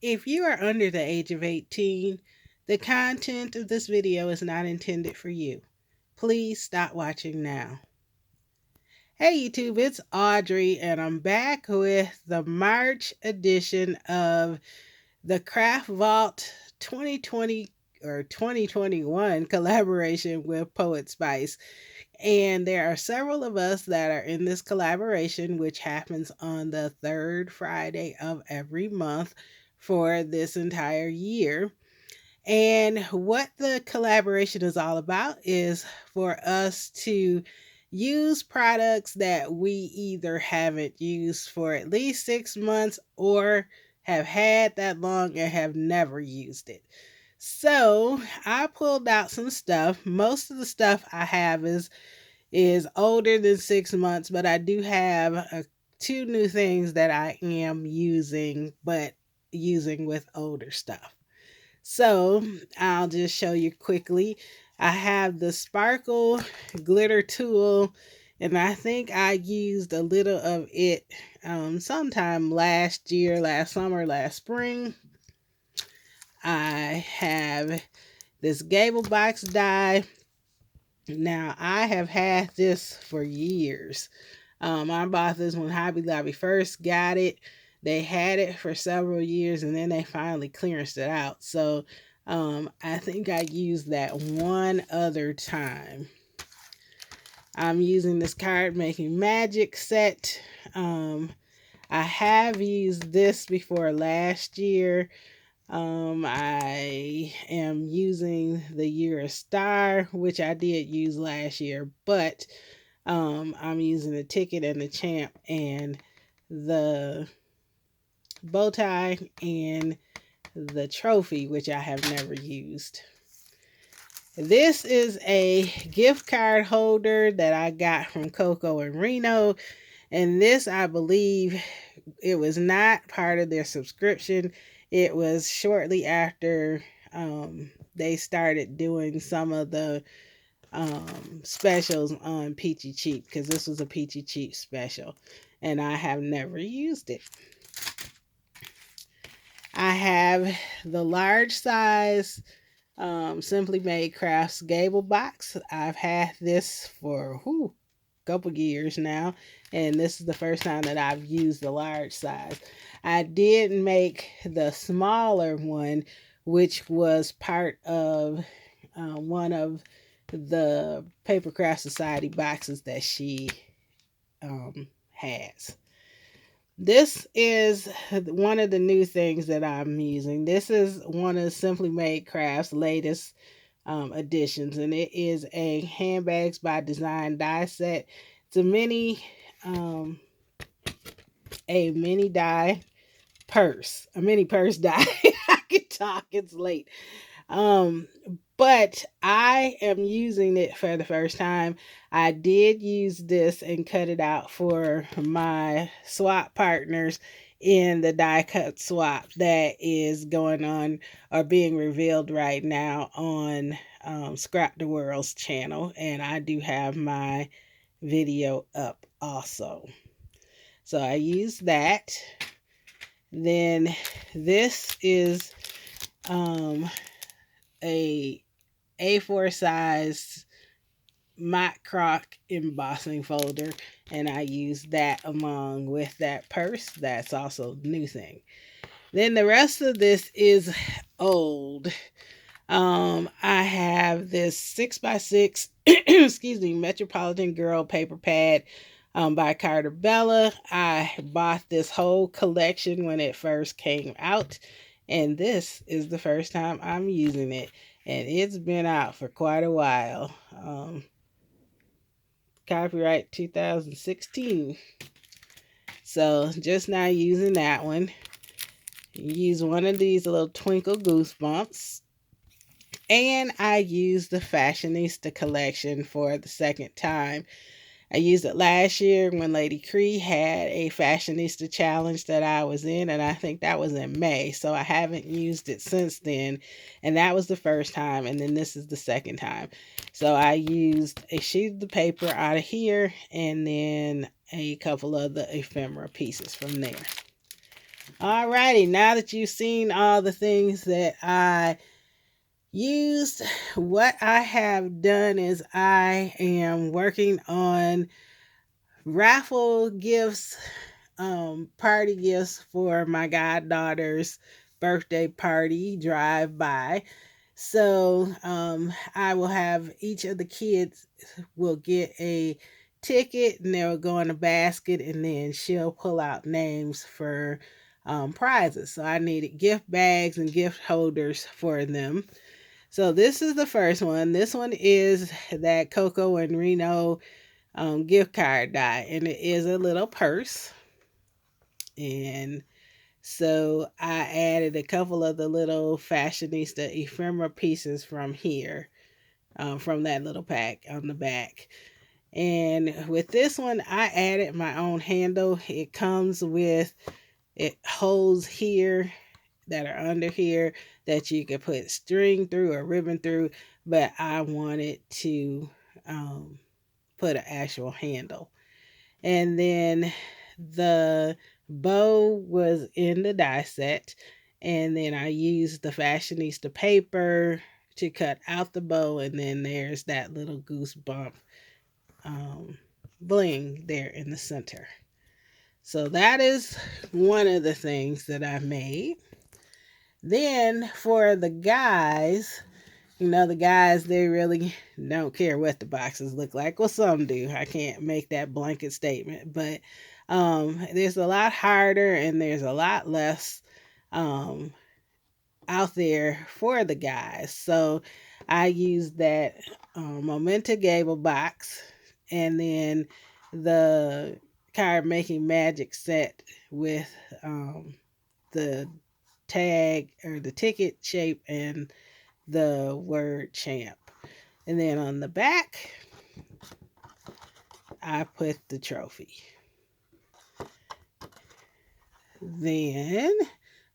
If you are under the age of 18, the content of this video is not intended for you. Please stop watching now. Hey YouTube, it's Audrey and I'm back with the March edition of the Craft Vault 2020 or 2021 collaboration with Poetspice. And there are several of us that are in this collaboration, which happens on the third Friday of every month for this entire year. And what the collaboration is all about is for us to use products that we either haven't used for at least 6 months or have had that long and have never used it. So I pulled out some stuff. Most of the stuff I have is older than 6 months, but I do have two new things that I am using, but using with older stuff. So I'll just show you quickly. I have the sparkle glitter tool, and I think I used a little of it sometime last year, last summer, last spring. I have this Gable box die. Now, I have had this for years. I bought this when Hobby Lobby first got it. They had it for several years and then they finally clearanced it out. So I think I used that one other time. I'm using this card making magic set. I have used this before last year. I am using the Year of Star, which I did use last year, but I'm using the ticket and the champ and the bow tie and the trophy, which I have never used. This is a gift card holder that I got from Coco and Reno, and this, I believe, it was not part of their subscription. It was shortly after they started doing some of the specials on Peachy Cheap, because this was a Peachy Cheap special, and I have never used it. I have the large size Simply Made Crafts Gable box. I've had this for a couple years now, and this is the first time that I've used the large size. I did make the smaller one, which was part of one of the Paper Craft Society boxes that she has. This is one of the new things that I'm using. This is one of Simply Made Crafts' latest additions, and it is a Handbags by Design die set. It's a mini die purse, a mini purse die. I can talk, it's late. But I am using it for the first time. I did use this and cut it out for my swap partners in the die cut swap that is going on or being revealed right now on Scrap the World's channel. And I do have my video up also. So I used that. Then this is a A4 size Mott Croc embossing folder, and I use that along with that purse. That's also a new thing. Then the rest of this is old. I have this 6x6 excuse me, Metropolitan Girl paper pad by Carter Bella. I bought this whole collection when it first came out, and this is the first time I'm using it, and it's been out for quite a while. Copyright 2016. So just now using that one. Use one of these little Twinkle Goosebumps. And I used the Fashionista collection for the second time. I used it last year when Lady Cree had a Fashionista challenge that I was in, and I think that was in May, so I haven't used it since then, and that was the first time, and then this is the second time. So I used a sheet of the paper out of here, and then a couple of the ephemera pieces from there. Alrighty, now that you've seen all the things that I used, what I have done is I am working on raffle gifts, party gifts for my goddaughter's birthday party drive by. So I will have each of the kids will get a ticket and they'll go in a basket, and then she'll pull out names for prizes. So I needed gift bags and gift holders for them. So this is the first one. This one is that Coco and Reno gift card die, and it is a little purse. And so I added a couple of the little fashionista ephemera pieces from here, from that little pack on the back. And with this one, I added my own handle. It comes with holes here that are under here that you could put string through or ribbon through, but I wanted to put an actual handle. And then the bow was in the die set, and then I used the fashionista paper to cut out the bow, and then there's that little goosebump bling there in the center. So that is one of the things that I made. Then for the guys, the guys, they really don't care what the boxes look like. Well, some do. I can't make that blanket statement, but there's a lot harder and there's a lot less out there for the guys. So I used that Momenta Gable box, and then the card making magic set with the tag or the ticket shape and the word champ. And then on the back, I put the trophy. Then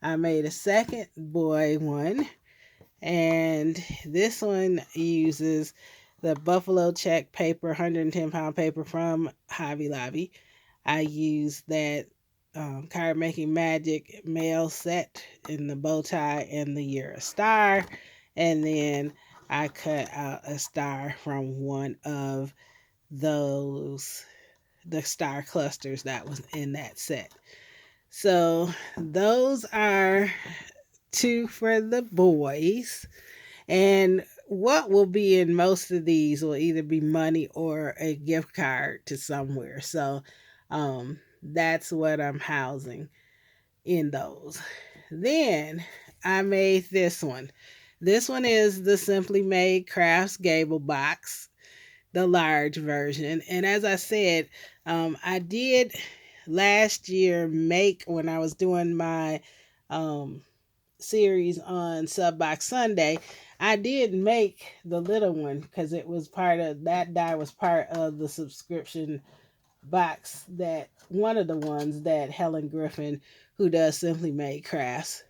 I made a second boy one, and this one uses the buffalo check paper, 110-pound paper from Hobby Lobby. I used that card making magic mail set in the bow tie and the year a star, and then I cut out a star from one of the star clusters that was in that set. So those are two for the boys. And what will be in most of these will either be money or a gift card to somewhere. So that's what I'm housing in those. Then I made this one. This one is the Simply Made Crafts Gable box, the large version. And as I said, I did last year make, when I was doing my series on Subbox Sunday, I did make the little one because it was part of that die, was part of the subscription box, that one of the ones that Helen Griffin, who does Simply Made Crafts,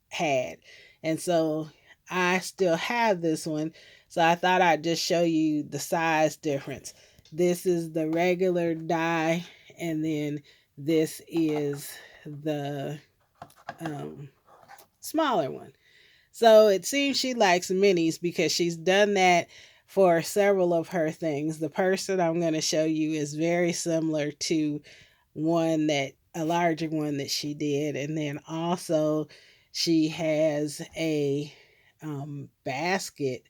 had. And so I still have this one. So I thought I'd just show you the size difference. This is the regular die, and then this is the smaller one. So it seems she likes minis because she's done that for several of her things. The purse that I'm going to show you is very similar to a larger one that she did. And then also she has a basket.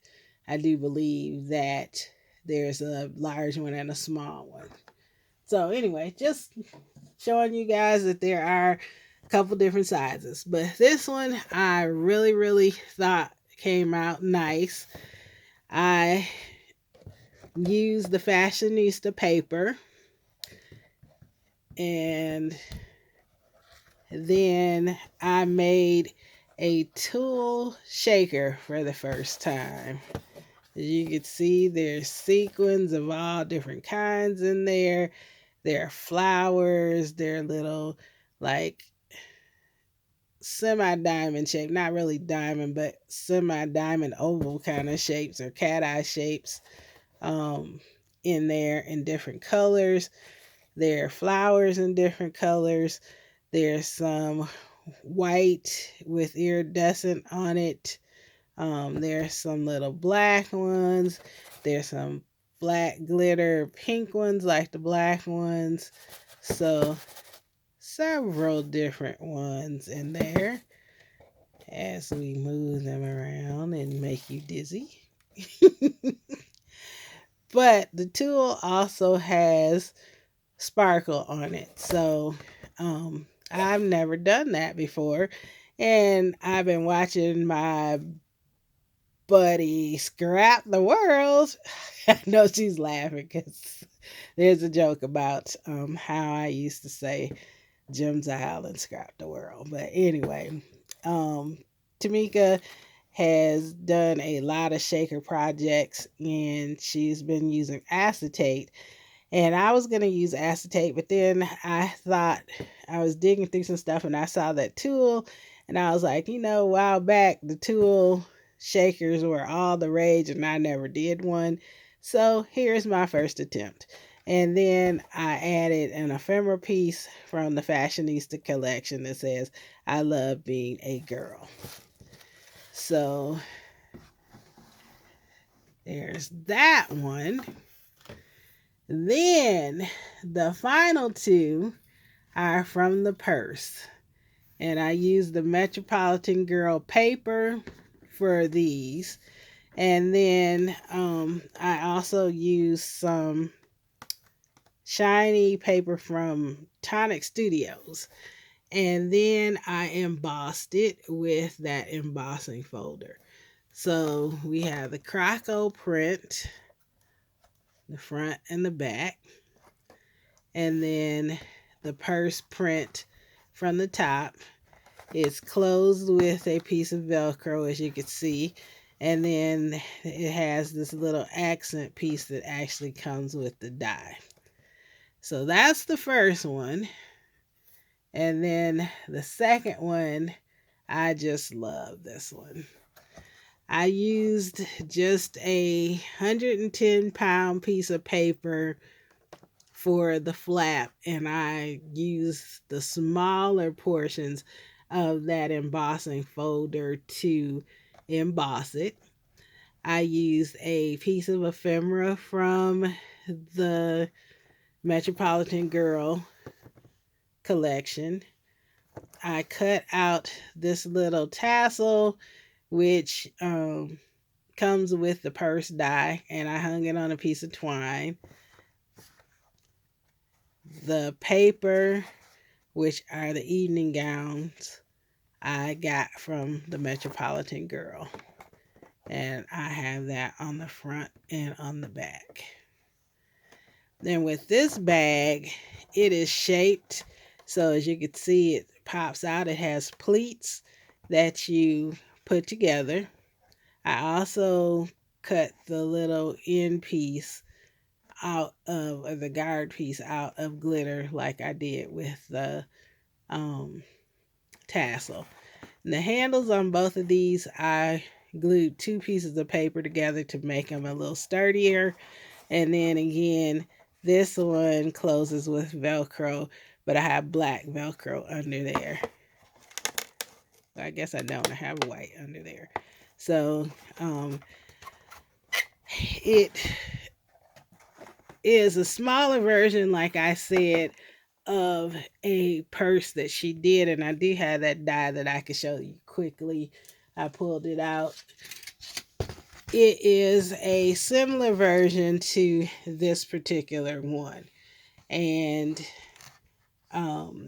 I do believe that there's a large one and a small one. So anyway, just showing you guys that there are a couple different sizes. But this one I really, really thought came out nice. I used the fashionista paper, and then I made a tool shaker for the first time. As you can see, there's sequins of all different kinds in there. There are flowers. They're little, like, semi-diamond shape. Not really diamond, but semi-diamond oval kind of shapes, or cat eye shapes in there in different colors. There are flowers in different colors. There's some white with iridescent on it. There's some little black ones. There's some black glitter pink ones like the black ones. So several different ones in there as we move them around and make you dizzy. But the tool also has sparkle on it. So I've never done that before. And I've been watching my buddy scrap the world. I know she's laughing because there's a joke about how I used to say Jim's Island scrap the world. But anyway, Tamika has done a lot of shaker projects and she's been using acetate. And I was going to use acetate, but then I thought I was digging through some stuff and I saw that tool. And I was like, a while back, the tool shakers were all the rage and I never did one. So here's my first attempt. And then I added an ephemera piece from the Fashionista collection that says, I love being a girl. So there's that one. Then the final two are from the purse. And I used the Metropolitan Girl paper for these. And then I also used some shiny paper from Tonic Studios. And then I embossed it with that embossing folder. So we have the Croco print, the front and the back. And then the purse print from the top. It's closed with a piece of Velcro, as you can see. And then it has this little accent piece that actually comes with the die. So that's the first one. And then the second one, I just love this one. I used just a 110-pound piece of paper for the flap, and I used the smaller portions of that embossing folder to emboss it. I used a piece of ephemera from the Metropolitan Girl collection. I cut out this little tassel, which comes with the purse die, and I hung it on a piece of twine. The paper, which are the evening gowns, I got from the Metropolitan Girl. And I have that on the front and on the back. Then with this bag, it is shaped. So as you can see, it pops out. It has pleats that you put together. I also cut the little end piece out of, or the guard piece out of glitter like I did with the tassel. And the handles on both of these, I glued 2 pieces of paper together to make them a little sturdier. And then again, this one closes with Velcro, but I have black Velcro under there. I guess I don't. I have white under there. So it is a smaller version, like I said, of a purse that she did. And I do have that die that I can show you quickly. I pulled it out. It is a similar version to this particular one. And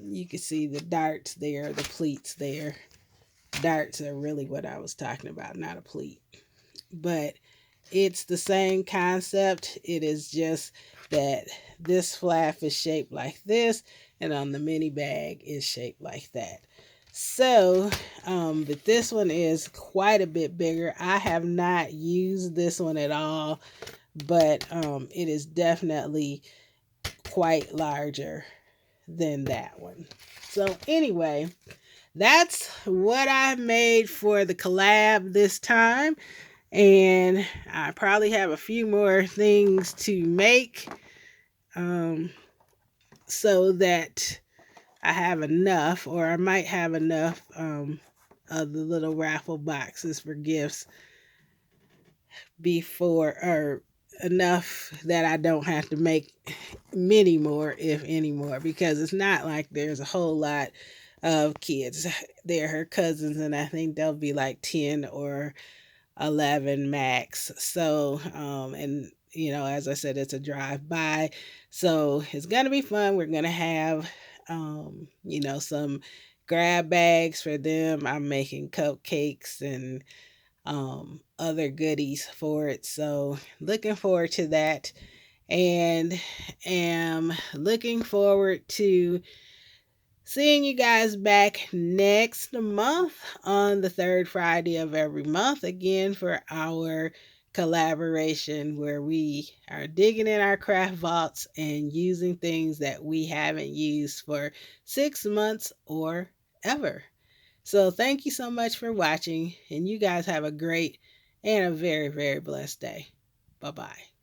you can see the darts there, the pleats there. Darts are really what I was talking about, not a pleat. But it's the same concept. It is just that this flap is shaped like this, and on the mini bag is shaped like that. So, but this one is quite a bit bigger. I have not used this one at all, but it is definitely quite larger than that one. So anyway, that's what I made for the collab this time. And I probably have a few more things to make. so that I have enough, or I might have enough of the little raffle boxes for gifts before, or enough that I don't have to make many more, if any more, because it's not like there's a whole lot of kids. They're her cousins, and I think they'll be like 10 or 11 max. So, and as I said, it's a drive by. So it's going to be fun. We're going to have, some grab bags for them. I'm making cupcakes and other goodies for it. So looking forward to that, and am looking forward to seeing you guys back next month on the third Friday of every month again for our collaboration where we are digging in our craft vaults and using things that we haven't used for 6 months or ever. So thank you so much for watching, and you guys have a great and a very, very blessed day. Bye-bye.